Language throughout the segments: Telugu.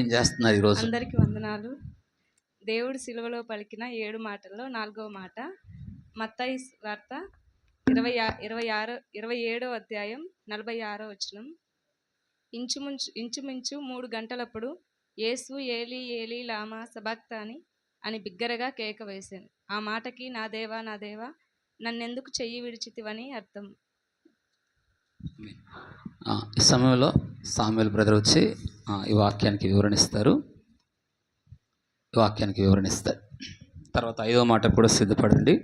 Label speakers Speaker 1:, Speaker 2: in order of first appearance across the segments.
Speaker 1: ఏం చేస్తున్నారు ఈరోజు?
Speaker 2: అందరికీ వందనాలు. దేవుడు సిలువలో పలికిన 7 మాటల్లో 4వ మాట మత్తయి వార్త 27వ అధ్యాయం 46వ వచనం. ఇంచుమించు 3 గంటలప్పుడు యేసు ఏలీ ఏలీ లామా సబక్తాని అని బిగ్గరగా కేక వేశాను. ఆ మాటకి నా దేవా నా దేవా నన్నెందుకు చెయ్యి విడిచితివని అర్థం.
Speaker 1: ఈ సమయంలో సామ్యుయల్ బ్రదర్ వచ్చి ఈ వాక్యానికి వివరణిస్తారు. తర్వాత 5వ మాట కూడా సిద్ధపడండి.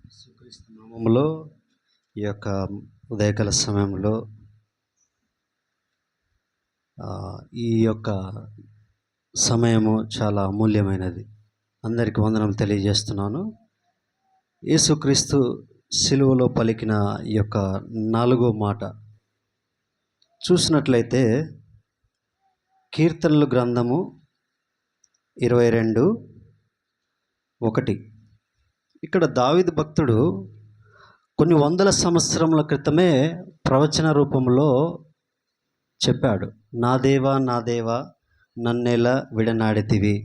Speaker 3: యేసుక్రీస్తు నామములో ఈ యొక్క ఉదయకాల సమయంలో ఈ యొక్క సమయము చాలా అమూల్యమైనది. అందరికీ వందనములు తెలియజేస్తున్నాను. యేసుక్రీస్తు సిలువలో పలికిన ఈ యొక్క 4వ మాట చూసినట్లయితే కీర్తనలు గ్రంథము 22:1. ఇక్కడ దావీదు భక్తుడు కొన్ని వందల సంవత్సరముల క్రితమే ప్రవచన రూపంలో చెప్పాడు, నా దేవా నా దేవా నన్నెలా విడనాడితివి.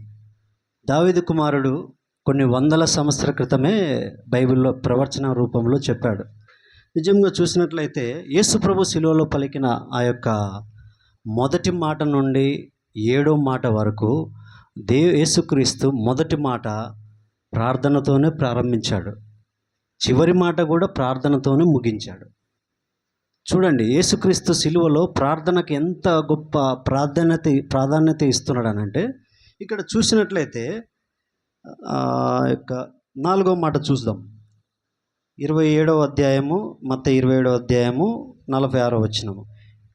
Speaker 3: దావీదు కుమారుడు కొన్ని వందల సంవత్సరాల క్రితమే బైబిల్లో ప్రవచన రూపంలో చెప్పాడు. నిజంగా చూసినట్లయితే యేసు ప్రభు శిలువలో పలికిన ఆ యొక్క మొదటి మాట నుండి 7వ మాట వరకు యేసుక్రీస్తు మొదటి మాట ప్రార్థనతోనే ప్రారంభించాడు, చివరి మాట కూడా ప్రార్థనతోనే ముగించాడు. చూడండి, యేసుక్రీస్తు సిలువలో ప్రార్థనకి ఎంత గొప్ప ప్రాధాన్యత ఇస్తున్నాడు అనంటే, ఇక్కడ చూసినట్లయితే యొక్క 4వ మాట చూద్దాం. 27వ అధ్యాయము మత్తయి 27వ అధ్యాయము 46వ వచనము.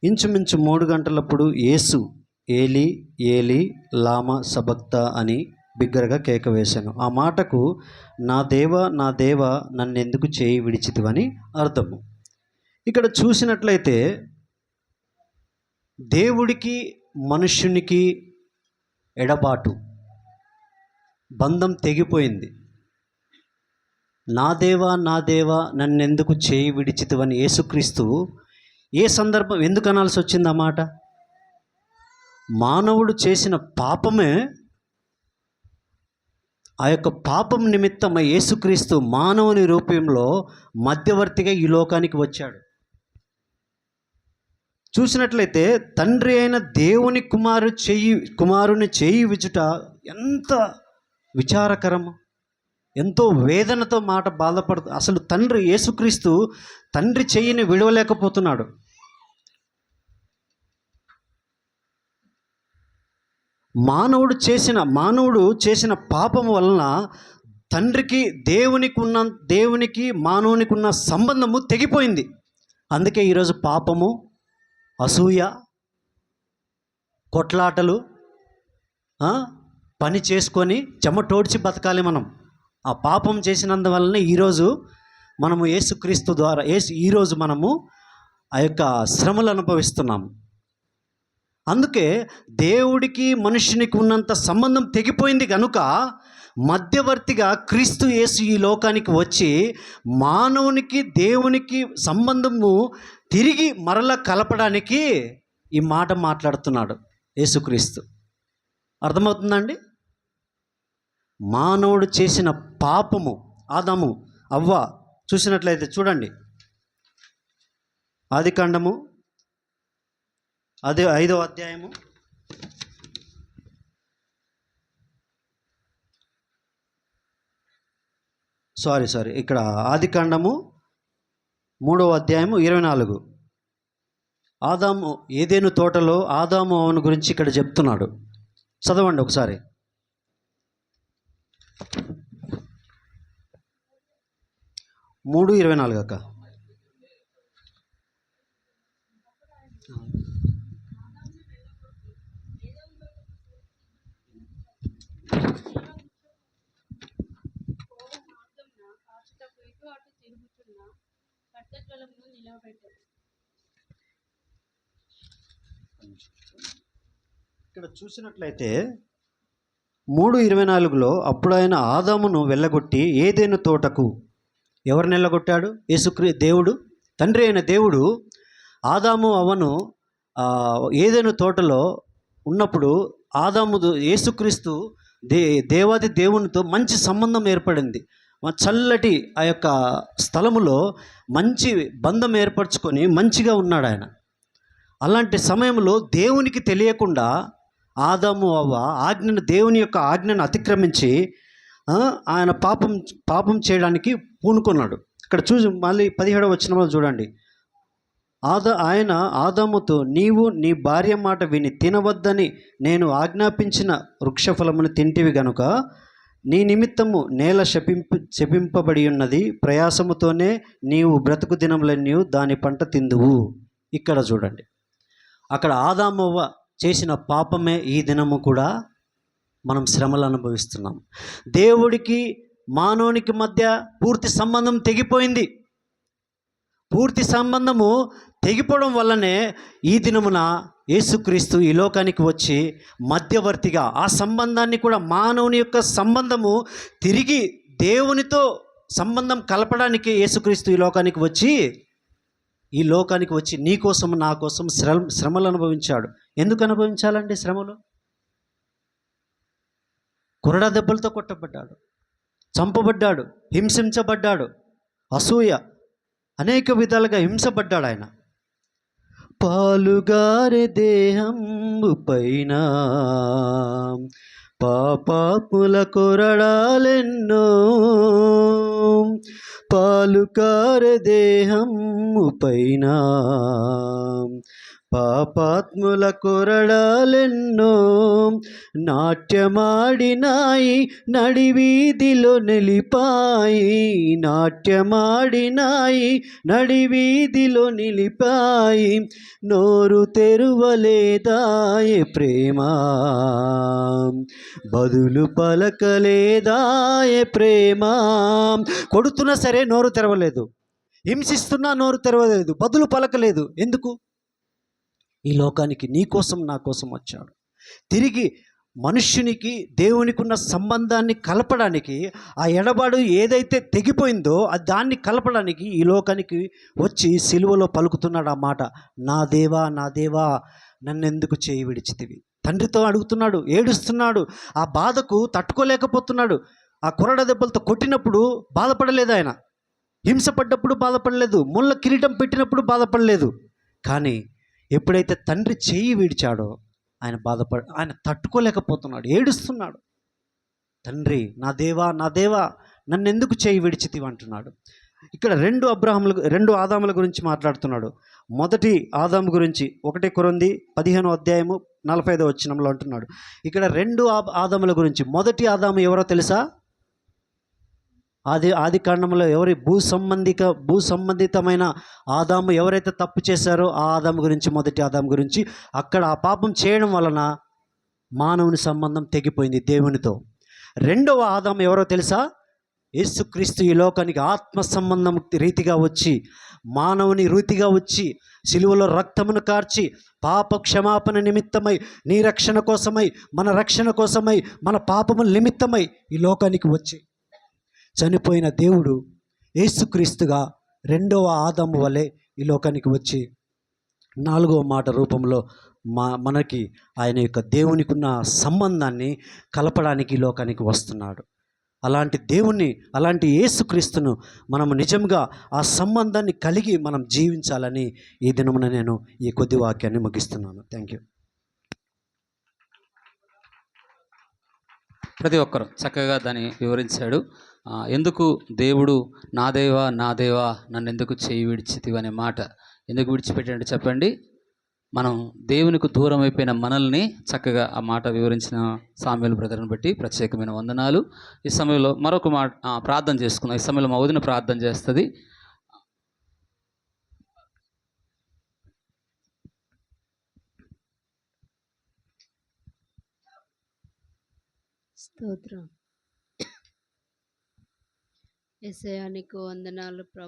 Speaker 3: ఇంచుమించు 3 గంటలప్పుడు యేసు ఏలీ ఏలీ లామా సబక్తా అని బిగ్గరగా కేక వేశాను. ఆ మాటకు నా దేవా నా దేవా నన్నెందుకు చేయి విడిచితివని అర్థము. ఇక్కడ చూసినట్లయితే దేవుడికి మనుష్యునికి ఎడబాటు బంధం తెగిపోయింది. నా దేవా నా దేవా నన్నెందుకు చేయి విడిచితివని యేసుక్రీస్తు ఏ సందర్భం ఎందుకు అనాల్సి వచ్చింది ఆ మాట? మానవుడు చేసిన పాపమే, ఆ యొక్క పాపం నిమిత్తం యేసుక్రీస్తు మానవుని రూపంలో మధ్యవర్తిగా ఈ లోకానికి వచ్చాడు. చూసినట్లయితే తండ్రి అయిన దేవుని కుమారుని చేయి విచుట ఎంత విచారకరం, ఎంతో వేదనతో మాట బాధపడుతూ అసలు తండ్రి యేసుక్రీస్తు తండ్రి చెయ్యిని విడవలేకపోతున్నాడు. మానవుడు చేసిన పాపం వలన తండ్రికి దేవునికి మానవునికి ఉన్న సంబంధము తెగిపోయింది. అందుకే ఈరోజు పాపము, అసూయ, కొట్లాటలు, పని చేసుకొని చెమటోడ్చి బతకాలి మనం. ఆ పాపం చేసినందువలన ఈరోజు మనము యేసుక్రీస్తు ద్వారా ఈరోజు మనము ఆ యొక్క శ్రమలు అనుభవిస్తున్నాము. అందుకే దేవుడికి మనుషునికి ఉన్నంత సంబంధం తెగిపోయింది కనుక మధ్యవర్తిగా క్రీస్తు యేసు ఈ లోకానికి వచ్చి మానవునికి దేవునికి సంబంధము తిరిగి మరల కలపడానికి ఈ మాట మాట్లాడుతున్నాడు యేసుక్రీస్తు. అర్థమవుతుందండి? మానవుడు చేసిన పాపము, ఆదాము అవ్వ చూసినట్లయితే చూడండి, ఆదికాండము 5వ అధ్యాయము ఇక్కడ ఆదికాండము 3వ అధ్యాయము 24. ఆదాము ఏదేను తోటలో ఆదాము అవను గురించి ఇక్కడ చెప్తున్నాడు. చదవండి ఒకసారి. 3:24 అక్క. ఇక్కడ చూసినట్లయితే 3:24లో అప్పుడు ఆయన ఆదామును వెళ్ళగొట్టి ఏదైనా తోటకు, ఎవరిని వెళ్ళగొట్టాడు? దేవుడు, తండ్రి అయిన దేవుడు ఆదాము అవ్వను ఏదైనా తోటలో ఉన్నప్పుడు ఆదాము యేసుక్రీస్తు దేవాది దేవునితో మంచి సంబంధం ఏర్పడింది. చల్లటి ఆ యొక్క స్థలములో మంచి బంధం ఏర్పరచుకొని మంచిగా ఉన్నాడు ఆయన. అలాంటి సమయంలో దేవునికి తెలియకుండా ఆదాము అవ్వ దేవుని యొక్క ఆజ్ఞను అతిక్రమించి ఆయన పాపం చేయడానికి పూనుకున్నాడు. ఇక్కడ చూసి మళ్ళీ 17వ వచనంలో చూడండి. ఆయన ఆదాముతో, నీవు నీ భార్య మాట విని తినవద్దని నేను ఆజ్ఞాపించిన వృక్షఫలమును తింటివి గనుక నీ నిమిత్తము నేల శపింపబడి ఉన్నది, ప్రయాసముతోనే నీవు బ్రతుకు దినములన్నీ దాని పంట తిందువు. ఇక్కడ చూడండి, అక్కడ ఆదామవ్వ చేసిన పాపమే ఈ దినము కూడా మనం శ్రమలు అనుభవిస్తున్నాం. దేవుడికి మానవునికి మధ్య పూర్తి సంబంధం తెగిపోయింది. పూర్తి సంబంధము తెగిపోవడం వల్లనే ఈ దినమున యేసుక్రీస్తు ఈ లోకానికి వచ్చి మధ్యవర్తిగా ఆ సంబంధాన్ని కూడా, మానవుని యొక్క సంబంధము తిరిగి దేవునితో సంబంధం కలపడానికి యేసుక్రీస్తు ఈ లోకానికి వచ్చి నీ కోసం నా కోసం శ్రమలు అనుభవించాడు. ఎందుకు అనుభవించాలండి శ్రమలు? కొరడా దెబ్బలతో కొట్టబడ్డాడు, చంపబడ్డాడు, హింసించబడ్డాడు, అసూయ అనేక విధాలుగా హింసపడ్డాడు ఆయన. పాలుగారే దేహంబు పైన పాపాత్ముల కొరడాలెన్నో, పాలుగారే దేహంబు పైన పాపాత్ముల కొరడాలెన్నో, నాట్యమాడినాయి నడివీధిలో నిలిపాయి, నాట్యమాడినాయి నడివీధిలో నిలిపాయి, నోరు తెరువలేదాయే ప్రేమ, బదులు పలకలేదాయే ప్రేమ. కొడుతున్నా సరే నోరు తెరవలేదు, హింసిస్తున్నా నోరు తెరవలేదు, బదులు పలకలేదు. ఎందుకు? ఈ లోకానికి నీ కోసం నా కోసం వచ్చాడు. తిరిగి మనుష్యునికి దేవునికి ఉన్న సంబంధాన్ని కలపడానికి, ఆ ఎడబాడు ఏదైతే తెగిపోయిందో దాన్ని కలపడానికి ఈ లోకానికి వచ్చి సిలువలో పలుకుతున్నాడు ఆ మాట, నా దేవా నా దేవా నన్నెందుకు చేయి విడిచితివి. తండ్రితో అడుగుతున్నాడు, ఏడుస్తున్నాడు, ఆ బాధకు తట్టుకోలేకపోతున్నాడు. ఆ కొరడ దెబ్బలతో కొట్టినప్పుడు బాధపడలేదు ఆయన, హింసపడ్డప్పుడు బాధపడలేదు, ముళ్ళ కిరీటం పెట్టినప్పుడు బాధపడలేదు. కానీ ఎప్పుడైతే తండ్రి చేయి విడిచాడో ఆయన తట్టుకోలేకపోతున్నాడు, ఏడుస్తున్నాడు. తండ్రి నా దేవా నా దేవా నన్నెందుకు చేయి విడిచితివి అంటున్నాడు. ఇక్కడ రెండు ఆదాముల గురించి మాట్లాడుతున్నాడు. మొదటి ఆదాము గురించి 1 కొరింథీ 15:45 వచనంలో అంటున్నాడు. ఇక్కడ 2 ఆదాముల గురించి. మొదటి ఆదాము ఎవరో తెలుసా? ఆది కాండంలో ఎవరి భూ సంబంధితమైన ఆదాము ఎవరైతే తప్పు చేశారో ఆ ఆదాము గురించి, మొదటి ఆదాము గురించి. అక్కడ ఆ పాపం చేయడం వలన మానవుని సంబంధం తెగిపోయింది దేవునితో. రెండవ ఆదాము ఎవరో తెలుసా? యేసుక్రీస్తు ఈ లోకానికి ఆత్మ సంబంధం రీతిగా వచ్చి, మానవుని రీతిగా వచ్చి, సిలువలో రక్తమును కార్చి పాప క్షమాపణ నిమిత్తమై, నీ రక్షణ కోసమై, మన రక్షణ కోసమై, మన పాపముల నిమిత్తమై ఈ లోకానికి వచ్చి చనిపోయిన దేవుడు యేసుక్రీస్తుగా రెండవ ఆదాము వలె ఈ లోకానికి వచ్చి 4వ మాట రూపంలో మనకి ఆయన యొక్క దేవునికి ఉన్న సంబంధాన్ని కలపడానికి ఈ లోకానికి వస్తున్నాడు. అలాంటి దేవుణ్ణి, అలాంటి యేసుక్రీస్తును మనము నిజంగా ఆ సంబంధాన్ని కలిగి మనం జీవించాలని ఈ దినమున నేను ఈ కొద్ది వాక్యాన్ని ముగిస్తున్నాను. Thank you.
Speaker 1: ప్రతి ఒక్కరు చక్కగా దాన్ని వివరించాడు. ఎందుకు దేవుడు నా దేవా నన్ను ఎందుకు చేయి విడిచితివి అనే మాట ఎందుకు విడిచిపెట్టాడు చెప్పండి. మనం దేవునికి దూరం అయిపోయిన మనల్ని చక్కగా ఆ మాట వివరించిన సామ్యుల్ బ్రదర్ని బట్టి ప్రత్యేకమైన వందనాలు. ఈ సమయంలో మరొక మాట ప్రార్థన చేసుకుందాం. ఈ సమయంలో మా వదిన ప్రార్థన చేస్తుంది.
Speaker 4: స్తోత్రం. యేసయ్యా నీకు వందనాలు ప్రభు.